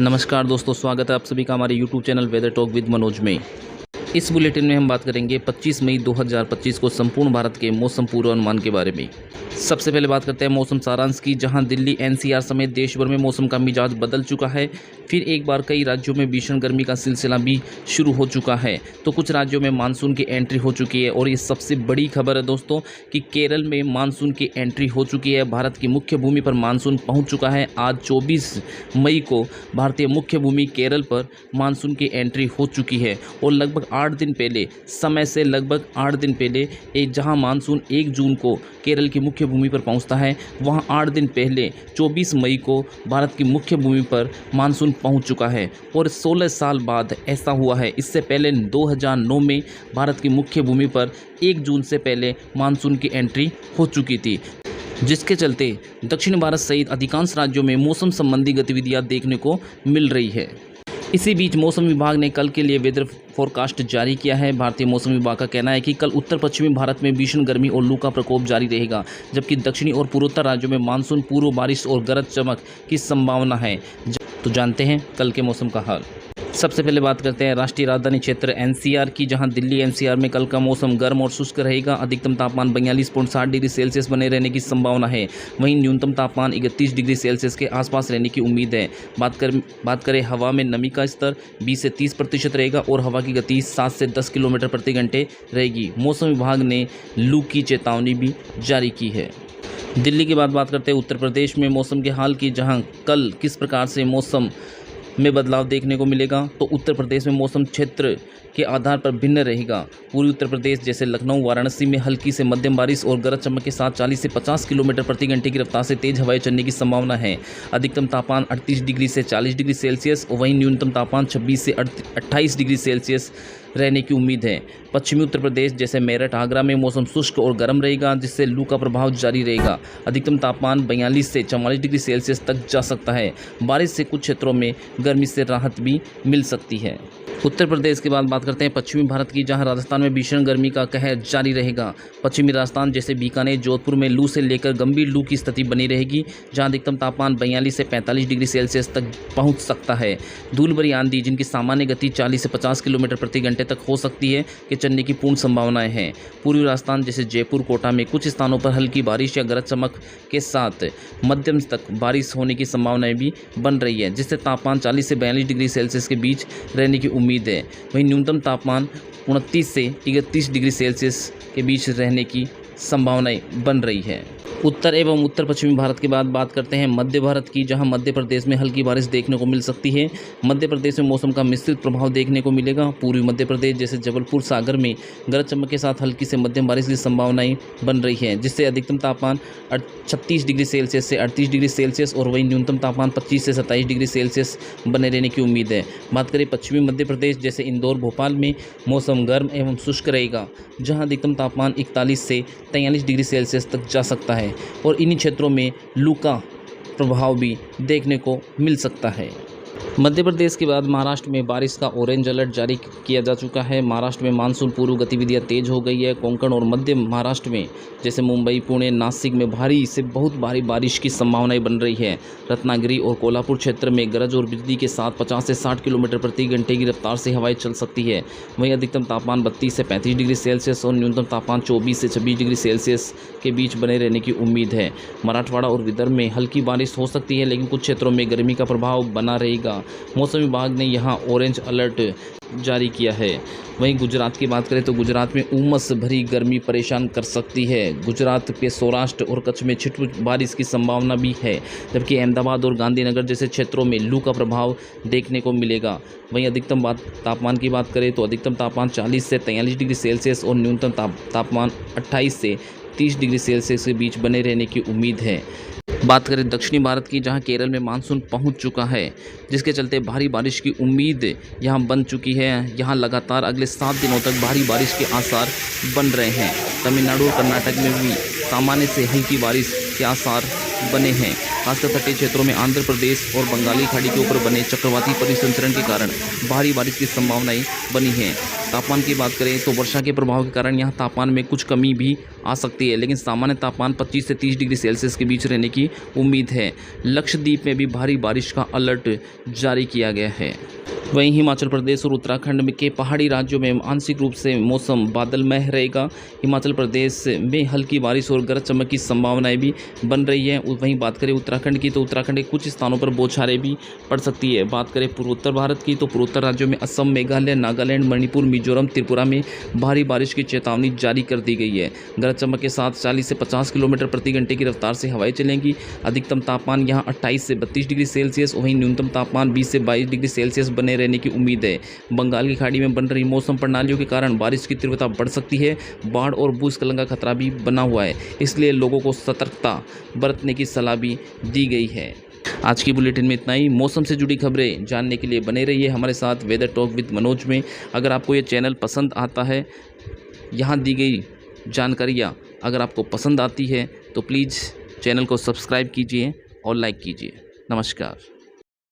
नमस्कार दोस्तों, स्वागत है आप सभी का हमारे YouTube channel weather talk with Manoj में। इस बुलेटिन में हम बात करेंगे 25 मई 2025 को संपूर्ण भारत के मौसम पूर्वानुमान के बारे में। सबसे पहले बात करते हैं मौसम सारांश की, जहां दिल्ली एनसीआर समेत देश भर में मौसम का मिजाज बदल चुका है। फिर एक बार कई राज्यों में भीषण गर्मी का सिलसिला भी शुरू हो चुका है, तो कुछ राज्यों में मानसून की एंट्री हो चुकी है। और ये सबसे बड़ी खबर है दोस्तों कि केरल में मानसून की एंट्री हो चुकी है। भारत की मुख्य भूमि पर मानसून पहुंच चुका है। आज 24 मई को भारतीय मुख्य भूमि केरल पर मानसून की एंट्री हो चुकी है। और लगभग 8 दिन पहले, समय से लगभग 8 दिन पहले, जहां मानसून 1 जून को केरल की मुख्य भूमि पर पहुंचता है, वहां 8 दिन पहले 24 मई को भारत की मुख्य भूमि पर मानसून पहुंच चुका है। और 16 साल बाद ऐसा हुआ है। इससे पहले 2009 में भारत की मुख्य भूमि पर 1 जून से पहले मानसून की एंट्री हो चुकी थी, जिसके चलते दक्षिण भारत सहित अधिकांश राज्यों में मौसम संबंधी गतिविधियां देखने को मिल रही है। इसी बीच मौसम विभाग ने कल के लिए वेदर फोरकास्ट जारी किया है। भारतीय मौसम विभाग का कहना है कि कल उत्तर पश्चिमी भारत में भीषण गर्मी और लू का प्रकोप जारी रहेगा, जबकि दक्षिणी और पूर्वोत्तर राज्यों में मानसून पूर्व बारिश और गरज चमक की संभावना है। तो जानते हैं कल के मौसम का हाल। सबसे पहले बात करते हैं राष्ट्रीय राजधानी क्षेत्र एनसीआर की, जहां दिल्ली एनसीआर में कल का मौसम गर्म और शुष्क रहेगा। अधिकतम तापमान 42.7 डिग्री सेल्सियस बने रहने की संभावना है। वहीं न्यूनतम तापमान 31 डिग्री सेल्सियस के आसपास रहने की उम्मीद है। बात करें हवा में नमी का स्तर 20 से 30% रहेगा और हवा की गति 7 से 10 किलोमीटर प्रति घंटे रहेगी। मौसम विभाग ने लू की चेतावनी भी जारी की है। दिल्ली की बात करते हैं उत्तर प्रदेश में मौसम के हाल की, जहां कल किस प्रकार से मौसम में बदलाव देखने को मिलेगा। तो उत्तर प्रदेश में मौसम क्षेत्र के आधार पर भिन्न रहेगा। पूर्वी उत्तर प्रदेश जैसे लखनऊ, वाराणसी में हल्की से मध्यम बारिश और गरज चमक के साथ 40 से 50 किलोमीटर प्रति घंटे की रफ्तार से तेज हवाएं चलने की संभावना है। अधिकतम तापमान 38 डिग्री से 40 डिग्री सेल्सियस और वहीं न्यूनतम तापमान 26 से 28 डिग्री सेल्सियस रहने की उम्मीद है। पश्चिमी उत्तर प्रदेश जैसे मेरठ, आगरा में मौसम शुष्क और गर्म रहेगा, जिससे लू का प्रभाव जारी रहेगा। अधिकतम तापमान 42 से 44 डिग्री सेल्सियस तक जा सकता है। बारिश से कुछ क्षेत्रों में गर्मी से राहत भी मिल सकती है। उत्तर प्रदेश के बाद बात करते हैं पश्चिमी भारत की, जहां राजस्थान में भीषण गर्मी का कहर जारी रहेगा। पश्चिमी राजस्थान जैसे बीकानेर, जोधपुर में लू से लेकर गंभीर लू की स्थिति बनी रहेगी, जहां अधिकतम तापमान 42 से 45 डिग्री सेल्सियस तक पहुंच सकता है। धूल भरी आंधी, जिनकी सामान्य गति 40 से 50 किलोमीटर प्रति घंटे तक हो सकती है, के चलने की पूर्ण संभावनाएं हैं। पूर्वी राजस्थान जैसे जयपुर, कोटा में कुछ स्थानों पर हल्की बारिश या गरज चमक के साथ मध्यम तक बारिश होने की संभावनाएं भी बन रही है, जिससे तापमान 40 से 42 डिग्री सेल्सियस के बीच रहने की उम्मीद है। वहीं न्यूनतम तापमान 29 से 31 डिग्री सेल्सियस के बीच रहने की संभावनाएं बन रही है। उत्तर एवं उत्तर पश्चिमी भारत के बाद बात करते हैं मध्य भारत की, जहां मध्य प्रदेश में हल्की बारिश देखने को मिल सकती है। मध्य प्रदेश में मौसम का मिश्रित प्रभाव देखने को मिलेगा। पूर्वी मध्य प्रदेश जैसे जबलपुर, सागर में गरज चमक के साथ हल्की से मध्यम बारिश की संभावनाएं बन रही है, जिससे अधिकतम तापमान 36 डिग्री सेल्सियस से 38 डिग्री सेल्सियस और वहीं न्यूनतम तापमान 25 से 27 डिग्री सेल्सियस बने रहने की उम्मीद है। बात करें पश्चिमी मध्य प्रदेश जैसे इंदौर, भोपाल में मौसम गर्म एवं शुष्क रहेगा, जहाँ अधिकतम तापमान 41 से 43 डिग्री सेल्सियस तक जा सकता है और इन्हीं क्षेत्रों में लू का प्रभाव भी देखने को मिल सकता है। मध्य प्रदेश के बाद महाराष्ट्र में बारिश का ऑरेंज अलर्ट जारी किया जा चुका है। महाराष्ट्र में मानसून पूर्व गतिविधियां तेज हो गई है। कोंकण और मध्य महाराष्ट्र में जैसे मुंबई, पुणे, नासिक में भारी से बहुत भारी बारिश की संभावनाएं बन रही है। रत्नागिरी और कोल्हापुर क्षेत्र में गरज और बिजली के साथ 50 से 60 किलोमीटर प्रति घंटे की रफ्तार से हवाएं चल सकती है। वहीं अधिकतम तापमान 32 से 35 डिग्री सेल्सियस और न्यूनतम तापमान 24 से 26 डिग्री सेल्सियस के बीच बने रहने की उम्मीद है। मराठवाड़ा और विदर्भ में हल्की बारिश हो सकती है, लेकिन कुछ क्षेत्रों में गर्मी का प्रभाव बना रहेगा। मौसम विभाग ने यहां ऑरेंज अलर्ट जारी किया है। वहीं गुजरात की बात करें तो गुजरात में उमस भरी गर्मी परेशान कर सकती है। गुजरात के सौराष्ट्र और कच्छ में छिटपुट बारिश की संभावना भी है, जबकि अहमदाबाद और गांधीनगर जैसे क्षेत्रों में लू का प्रभाव देखने को मिलेगा। वहीं अधिकतम तापमान की बात करें तो अधिकतम तापमान 40 से 43 डिग्री सेल्सियस और न्यूनतम तापमान 28 से 30 डिग्री सेल्सियस के बीच बने रहने की उम्मीद है। बात करें दक्षिणी भारत की, जहां केरल में मानसून पहुंच चुका है, जिसके चलते भारी बारिश की उम्मीद यहां बन चुकी है। यहां लगातार अगले 7 दिनों तक भारी बारिश के आसार बन रहे हैं। तमिलनाडु और कर्नाटक में भी सामान्य से हल्की बारिश के आसार बने हैं। खासकर तटीय क्षेत्रों में आंध्र प्रदेश और बंगाली खाड़ी के ऊपर बने चक्रवाती परिसंचरण के कारण भारी बारिश की संभावनाएं बनी हैं। तापमान की बात करें तो वर्षा के प्रभाव के कारण यहाँ तापमान में कुछ कमी भी आ सकती है, लेकिन सामान्य तापमान 25 से 30 डिग्री सेल्सियस के बीच रहने की उम्मीद है। लक्षद्वीप में भी भारी बारिश का अलर्ट जारी किया गया है। वहीं हिमाचल प्रदेश और उत्तराखंड के पहाड़ी राज्यों में आंशिक रूप से मौसम बादलमय रहेगा। हिमाचल प्रदेश में हल्की बारिश और गरज चमक की संभावनाएं भी बन रही है। वहीं बात करें उत्तराखंड की तो उत्तराखंड के कुछ स्थानों पर बौछारें भी पड़ सकती है। बात करें पूर्वोत्तर भारत की तो पूर्वोत्तर राज्यों में असम, मेघालय, नागालैंड, मणिपुर, मिजोरम, त्रिपुरा में भारी बारिश की चेतावनी जारी कर दी गई है। गरज चमक के साथ 40 से 50 किलोमीटर प्रति घंटे की रफ्तार से हवाएं चलेंगी। अधिकतम तापमान यहाँ 28 से 32 डिग्री सेल्सियस, वहीं न्यूनतम तापमान 20 से 22 डिग्री सेल्सियस बने रहने की उम्मीद है। बंगाल की खाड़ी में बन रही मौसम प्रणालियों के कारण बारिश की तीव्रता बढ़ सकती है। बाढ़ और भूस्खलन का खतरा भी बना हुआ है, इसलिए लोगों को सतर्कता बरतने की सलाह भी दी गई है। आज की बुलेटिन में इतना ही। मौसम से जुड़ी खबरें जानने के लिए बने रहिए हमारे साथ वेदर टॉक विद मनोज में। अगर आपको ये चैनल पसंद आता है, यहाँ दी गई जानकारियाँ अगर आपको पसंद आती है तो प्लीज़ चैनल को सब्सक्राइब कीजिए और लाइक कीजिए। नमस्कार।